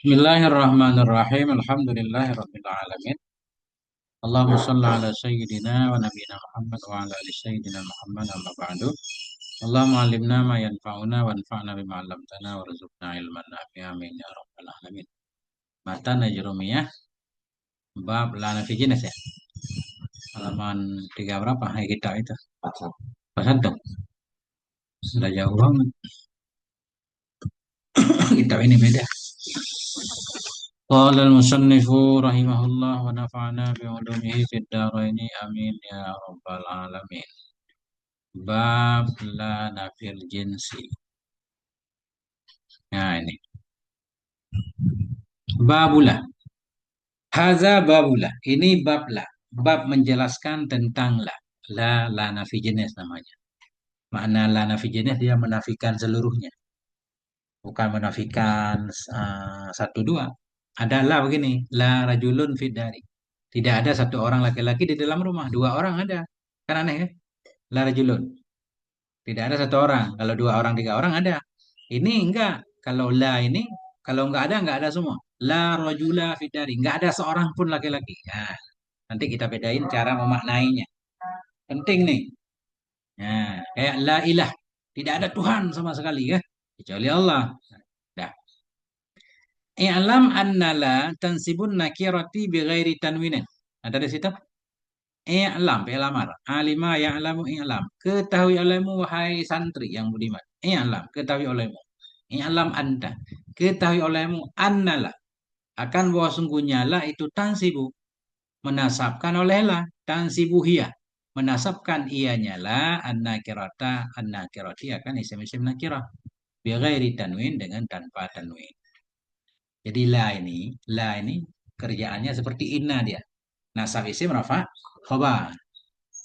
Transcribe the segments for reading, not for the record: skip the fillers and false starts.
Bismillahirrahmanirrahim. Alhamdulillahirabbil alamin. Allahumma shalli ala sayyidina wa nabiyyina Muhammad wa ala ali sayyidina Muhammad amma ba'du. Allahumma 'allimna ma yanfa'una wanfa'na bima 'allamtana warzuqna ilman nafi'a amin ya rabbal alamin. Matan Najrumiyah bab lana fi jinas ya. Halaman 3 berapa? Kita itu. Pasal tuh. Sudah jauh banget. Kitab ini beda. Qala al-musannifu rahimahullah wa nafa'ana bi 'ulumihi fid dharain amin ya rabbal alamin. Bab la nafil jinsi. Nah ini. Babulah. Haza babulah. Ini bab la. Bab menjelaskan tentang la. La nafi jenis namanya. Makna la nafi jenis dia menafikan seluruhnya. Bukan menafikan satu dua. Ada la begini. La rajulun fidari. Tidak ada satu orang laki-laki di dalam rumah. Dua orang ada. Kan aneh ya? La rajulun. Tidak ada satu orang. Kalau dua orang, tiga orang ada. Ini enggak. Kalau la ini, kalau enggak ada semua. La rojula fidari. Enggak ada seorang pun laki-laki. Nah, nanti kita bedain cara memaknainya. Penting nih. Nah, kayak la ilah. Tidak ada Tuhan sama sekali ya. Kecuali Allah. Dah. I'lam anna la tansibun nakirati bighairi tanwinin. Ada di situ? I'lam, fi'il amar. Alima ya'lamu i'lam. Ketahui olehmu wahai santri yang budiman. I'lam, ketahui olehmu. I'lam anta. Ketahui olehmu annala. Akan bahwa sungguhnya la itu tansibu. Menasabkan olehlah. Tansibu hiya. Menasabkan ianya la an-nakirati akan isim-isim nakirah. Bighairi tanwin dengan tanpa tanwin. Jadi la ini kerjaannya seperti inna dia. Nasab isim rafa khobar.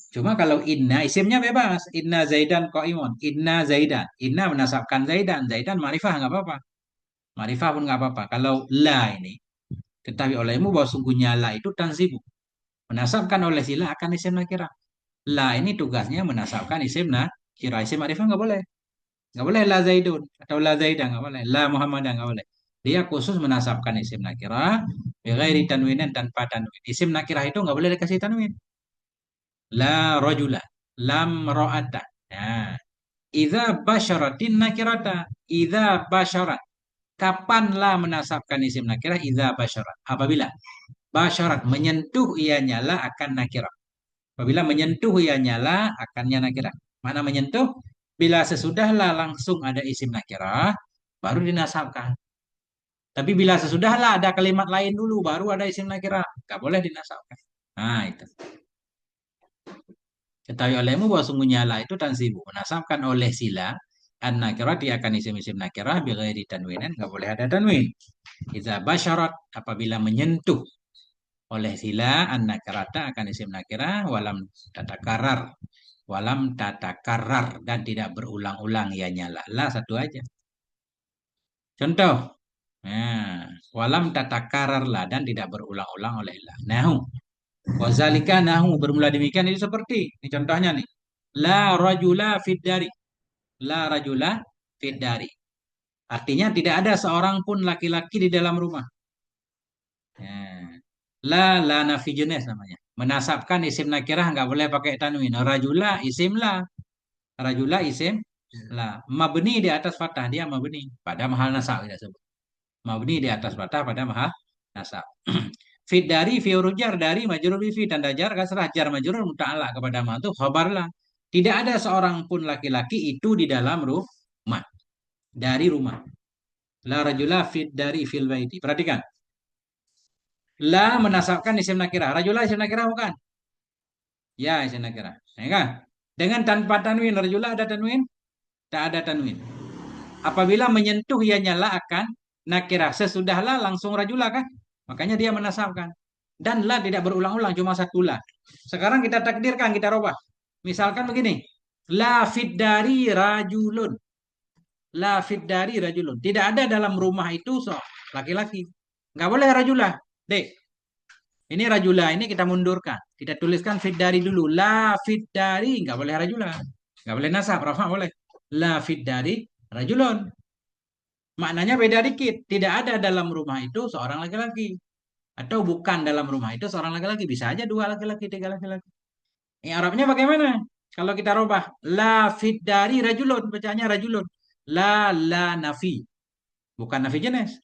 Cuma kalau inna isimnya bebas. Inna Zaidan qaimun. Inna Zaidan. Inna menasabkan Zaidan. Zaidan ma'rifah nggak apa-apa. Ma'rifah pun nggak apa-apa. Kalau la ini ketahui olehmu bahwa sungguhnya la itu tansibu. Menasabkan oleh sila akan isim nakirah. La ini tugasnya menasabkan isim nakirah. Isim ma'rifah nggak boleh. Nggak boleh la Zaidun atau la Zaidan nggak boleh. La Muhammadan nggak boleh. Dia khusus menasabkan isim nakirah. Bighairi tanwinin tanpa tanwin. Isim nakirah itu nggak boleh dikasih tanwin. La rojula. Lam ro'ata. Nah, idza basyaratin nakirata. Idza basyarat. Kapanlah menasabkan isim nakirah? Idza basyarat. Apabila basyarat menyentuh ia nyala akan nakirah. Apabila menyentuh ia nyala akannya nakirah. Mana menyentuh? Bila sesudahlah langsung ada isim nakirah, baru dinasabkan. Tapi bila sesudahlah ada kalimat lain dulu, baru ada isim nakirah. Gak boleh dinasabkan. Nah, itu. Ketahui olehmu bahwa sungguhnya la itu tansibu. Menasabkan oleh sila. An-nakirah dia akan isim-isim nakirah. Bighairi tanwinin. Nggak boleh ada tanwin. Iza basyarat. Apabila menyentuh oleh sila. An-nakirata akan isim nakirah. Walam tatakarar. Walam tatakarar. Dan tidak berulang-ulang. Ya nyala. La satu aja. Contoh. Nah, walam tatakarar la. Dan tidak berulang-ulang oleh la. Nahu. Wazalika nahu bermula demikian ini seperti ini contohnya nih. La rajula fid dari. La rajula fid dari. Artinya tidak ada seorang pun laki-laki di dalam rumah. Ya. La nafi jenis namanya. Menasabkan isim nakirah nggak boleh pakai tanwin. Rajula isim la. Rajula isim la. Mabni di atas fathah dia mabni pada mahal nasab kita sebut. Mabni di atas fathah pada mahal nasab. Fit dari fi jar dari majrur bi fi tanda jar kasrah jar majrur muta'allaq kepada ma itu khabarlah. Tidak ada seorang pun laki-laki itu di dalam rumah. Dari rumah. La rajula fit dari fil baiti. Perhatikan. La menasabkan isim nakirah. Rajula isim nakirah bukan? Ya isim nakirah. Ya kan? Dengan tanpa tanwin. Rajula ada tanwin? Tak ada tanwin. Apabila menyentuh ia nyala akan nakirah. Sesudahlah langsung rajula kan? Makanya dia menasabkan. Dan la tidak berulang-ulang, cuma satu la. Sekarang kita takdirkan, kita robah. Misalkan begini. La fid dari rajulun. La fid dari rajulun. Tidak ada dalam rumah itu laki-laki. Nggak boleh rajulah. Dek. Ini rajula ini kita mundurkan. Kita tuliskan fid dari dulu. La fid dari. Nggak boleh rajulah. Nggak boleh nasab. Rafa boleh. La fid dari rajulun. Maknanya beda dikit. Tidak ada dalam rumah itu seorang laki-laki. Atau bukan dalam rumah itu seorang laki-laki. Bisa aja dua laki-laki, tiga laki-laki. Ini Arabnya bagaimana? Kalau kita rubah. La fid dari rajulun. Bacanya rajulun. La nafi. Bukan nafi jenis.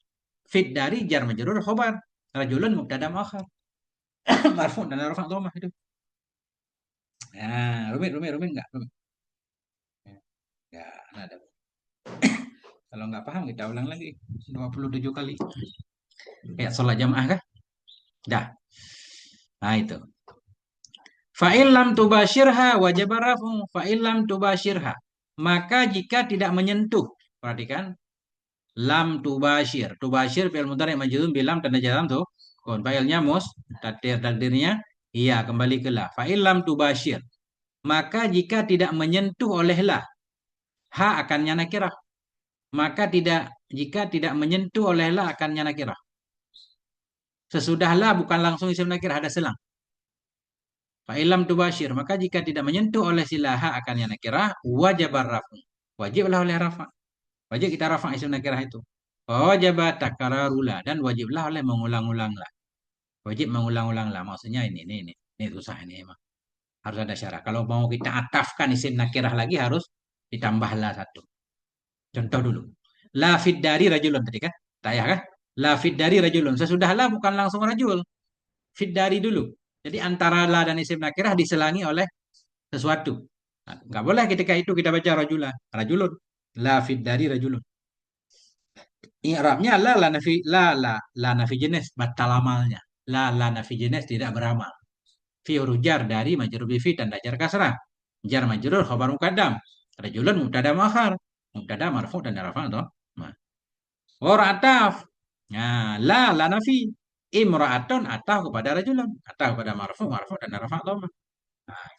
Fit dari jar majrur khobar. Rajulun mubtada muakhar. Marfu dan rafa dhamma itu. Nah, rumit enggak? Rumit. Ya, ada. Kalau nggak paham kita ulang lagi 27 kali. Kayak sholat jamaah kan? Dah. Nah itu. Fa'il lam tubashirha wajib rafu. Fa'il lam tubashirha. Maka jika tidak menyentuh. Perhatikan. Lam tubashir. Tubashir fi'il mudhari majzum bilam tanda jazam tuh. Kon fa'ilnya mus. Takdirnya iya kembali ke la. Fa'il lam tubashir. Maka jika tidak menyentuh oleh la. Ha akannya nakirah. Maka jika tidak menyentuh oleh la akannya nakirah. Sesudahlah bukan langsung isim nakirah ada selang. Fa'ilam tubashir. Maka jika tidak menyentuh oleh silaha akannya nakirah, wajib rafu. Wajiblah oleh rafa. Wajib kita rafa isim nakirah itu. Wajib takararula. Dan wajiblah oleh mengulang-ulanglah. Wajib mengulang-ulanglah. Maksudnya ini susah ini emang. Harus ada syarat. Kalau mau kita atafkan isim nakirah lagi harus ditambahlah satu. Contoh dulu. La fid dari rajulun tadi kan? Tak ya kan? La fid dari rajulun. Sesudahlah bukan langsung rajul. Fid dari dulu. Jadi antara la dan isim nakirah diselangi oleh sesuatu. Nah, nggak boleh ketika itu kita baca rajulan. Rajulun. La fid dari rajulun. I'rabnya la nafi jenis batal amalnya. La nafi jenis tidak beramal. Fi huruf jar dari majrur bi fi tanda jar kasrah. Jar majrur khabar muqaddam. Rajulun mubtada muakhar. Mubtada marfu dan rafa atau ma. Or ataf. Nah, la nafi. Imra'atun ataf kepada rajulun. Ataf kepada marfu dan rafa atau ma. Nah,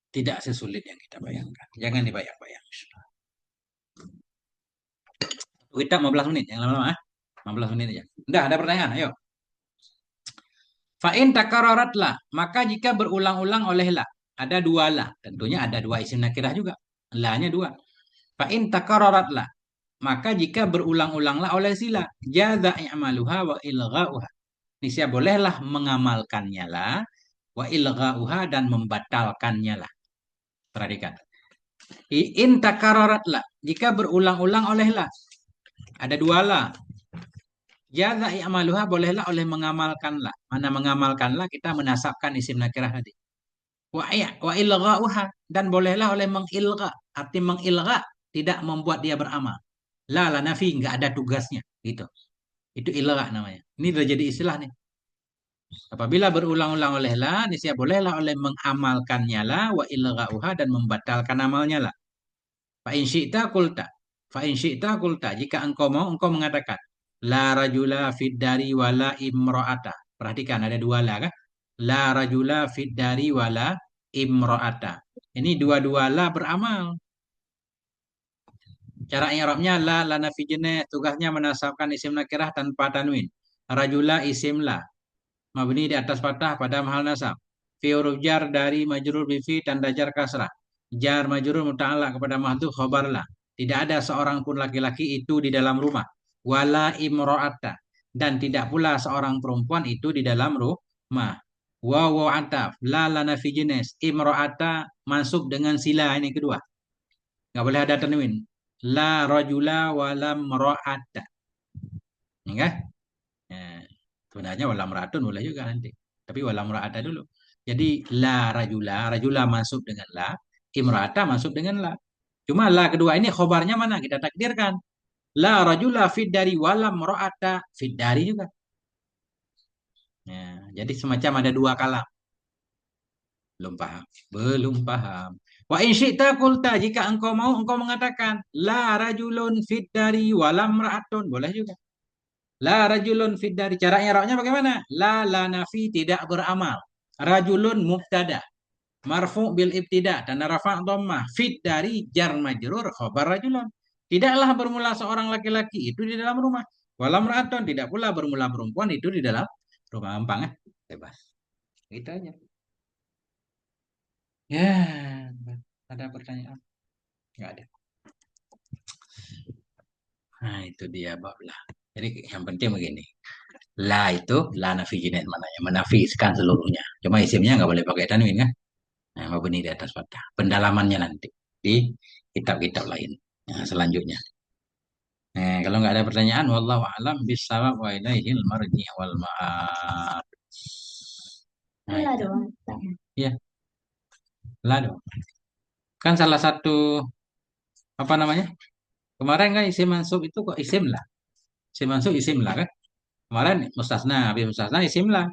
tidak sesulit yang kita bayangkan. Jangan dibayang-bayang. Kita 15 menit, yang lama-lama ah. 15 menit aja. Udah, ada pertanyaan, ayo. Fa'in takararat lah. Maka jika berulang-ulang oleh la. Ada dua la. Tentunya ada dua isim nakirah juga. La-nya dua. Fa'in takararat lah. Maka jika berulang-ulang lah oleh sila. Jaza i'maluha wa ilgha'uha. Nisya bolehlah mengamalkannya lah. Wa ilgha'uha dan membatalkannya lah. Perhatikan. In takararat lah. Jika berulang-ulang oleh la. Ada dua la. Jaza i'maluha bolehlah oleh mengamalkanlah. Mana mengamalkanlah kita menasabkan isim nakirah tadi. Wa ilgha'uha dan bolehlah oleh mengilgha. Arti mengilgha tidak membuat dia beramal. La nafi enggak ada tugasnya gitu. Itu ilgha namanya. Ini sudah jadi istilah nih. Apabila berulang-ulang oleh la, niscaya bolehlah oleh mengamalkannya la wa ilgha'uha dan membatalkan amalnya la. Fa in syi'ta qulta. Fa in syi'ta qulta. Jika engkau mau engkau mengatakan la rajula fid dari wala imra'ata. Perhatikan ada dua la kan? La rajula fid dari wala imra'ata. Ini dua-dua la beramal. Cara i'rabnya la nafi jenis, tugasnya menasabkan isim nakirah tanpa tanwin. Rajula isim la, mabni di atas fathah pada mahal nasab. Fi huruf jar dari majrur bi fi tanda jar kasrah. Jar majrur muta'allaq kepada mahdhuf khabar la. Tidak ada seorang pun laki-laki itu di dalam rumah. Wala imro'ata. Dan tidak pula seorang perempuan itu di dalam rumah. Wawu ataf. La nafi jenis. Imro'ata masuk dengan sila ini kedua. Nggak boleh ada tanwin. La rajula wala mro'ata. Enggak? Nah, sebenarnya wala mra'atun boleh juga nanti. Tapi wala mra'ata dulu. Jadi rajula masuk dengan la, imra'ata masuk dengan la. Cuma la kedua ini khobarnya mana? Kita takdirkan. La rajula fid dari wala mra'ata fid dari juga. Nah, jadi semacam ada dua kalam. Belum paham. Belum paham. Wa in syi'ta qulta jika engkau mau engkau mengatakan la rajulun fid dari wala mra'atun boleh juga. La rajulun fid dari cara i'rabnya bagaimana? La nafi tidak beramal. Rajulun mubtada. Marfu bil ibtida dan rafa' dhammah. Fid dari jar majrur khabar rajulun. Tidaklah bermula seorang laki-laki itu di dalam rumah. Walam ra'atun tidak pula bermula perempuan itu di dalam rumah. Gampang ya? Bebas. Itu aja. Ya, ada pertanyaan? Enggak ada. Nah, itu dia bab lah. Jadi yang penting begini. La itu la nafi jinet mananya, menafikan seluruhnya. Cuma isimnya nggak boleh pakai tanwin kan? Nah, mabni di atas fathah. Pendalamannya nanti di kitab-kitab lain. Nah, selanjutnya. Nah, kalau nggak ada pertanyaan, wallahu a'lam bissawab wa ilaihil marji' wal ma'ab. Nah, Lah itu. doang. Iya, lah dong. Kan salah satu apa namanya? Kemarin kan isim mansub itu kok isim lah. Isim mansub isim lah kan? Kemarin mustasna, habis mustasna isim lah.